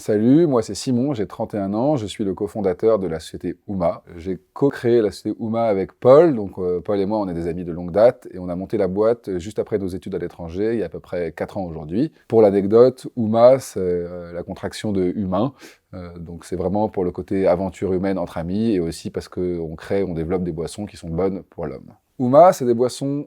Salut, moi c'est Simon, j'ai 31 ans, je suis le cofondateur de la société Ooma. J'ai co-créé la société Ooma avec Paul, donc Paul et moi on est des amis de longue date et on a monté la boîte juste après nos études à l'étranger, il y a à peu près 4 ans aujourd'hui. Pour l'anecdote, Ooma c'est la contraction de humain, donc c'est vraiment pour le côté aventure humaine entre amis et aussi parce qu'on crée, on développe des boissons qui sont bonnes pour l'homme. Ooma c'est des boissons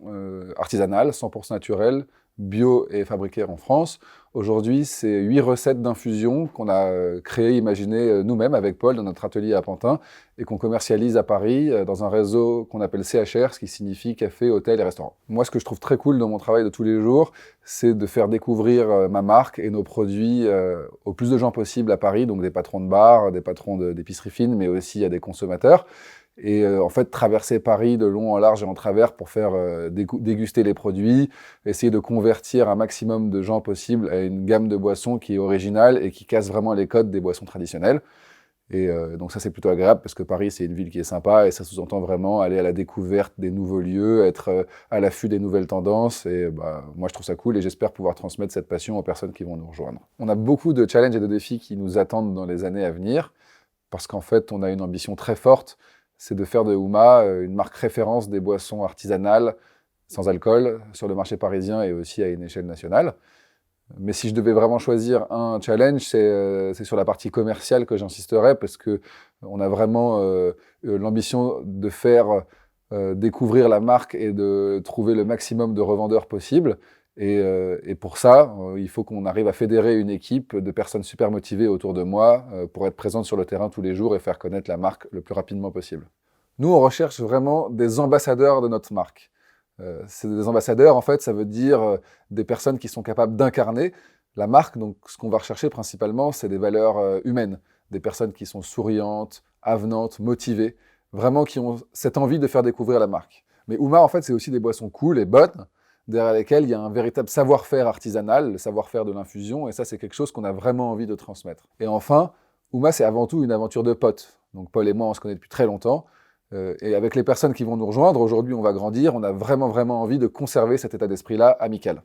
artisanales, 100% naturelles, bio et fabriquées en France. Aujourd'hui, c'est 8 recettes d'infusion qu'on a créées, imaginées nous-mêmes avec Paul dans notre atelier à Pantin et qu'on commercialise à Paris dans un réseau qu'on appelle CHR, ce qui signifie café, hôtel et restaurant. Moi, ce que je trouve très cool dans mon travail de tous les jours, c'est de faire découvrir ma marque et nos produits au plus de gens possible à Paris, donc des patrons de bars, des patrons d'épicerie fine, mais aussi à des consommateurs. Et en fait, traverser Paris de long en large et en travers pour faire déguster les produits, essayer de convertir un maximum de gens possible à une gamme de boissons qui est originale et qui casse vraiment les codes des boissons traditionnelles. Et donc ça, c'est plutôt agréable parce que Paris, c'est une ville qui est sympa et ça sous-entend vraiment aller à la découverte des nouveaux lieux, être à l'affût des nouvelles tendances. Et moi, je trouve ça cool et j'espère pouvoir transmettre cette passion aux personnes qui vont nous rejoindre. On a beaucoup de challenges et de défis qui nous attendent dans les années à venir parce qu'en fait, on a une ambition très forte, c'est de faire de Ooma une marque référence des boissons artisanales sans alcool sur le marché parisien et aussi à une échelle nationale. Mais si je devais vraiment choisir un challenge, c'est sur la partie commerciale que j'insisterais parce qu'on a vraiment l'ambition de faire découvrir la marque et de trouver le maximum de revendeurs possible. Et pour ça, il faut qu'on arrive à fédérer une équipe de personnes super motivées autour de moi pour être présentes sur le terrain tous les jours et faire connaître la marque le plus rapidement possible. Nous, on recherche vraiment des ambassadeurs de notre marque. C'est des ambassadeurs, en fait, ça veut dire des personnes qui sont capables d'incarner la marque. Donc, ce qu'on va rechercher principalement, c'est des valeurs humaines, des personnes qui sont souriantes, avenantes, motivées, vraiment qui ont cette envie de faire découvrir la marque. Mais Ooma, en fait, c'est aussi des boissons cool et bonnes, derrière lesquelles il y a un véritable savoir-faire artisanal, le savoir-faire de l'infusion, et ça, c'est quelque chose qu'on a vraiment envie de transmettre. Et enfin, Ooma, c'est avant tout une aventure de potes. Donc, Paul et moi, on se connaît depuis très longtemps. Et avec les personnes qui vont nous rejoindre, aujourd'hui on va grandir, on a vraiment envie de conserver cet état d'esprit-là amical.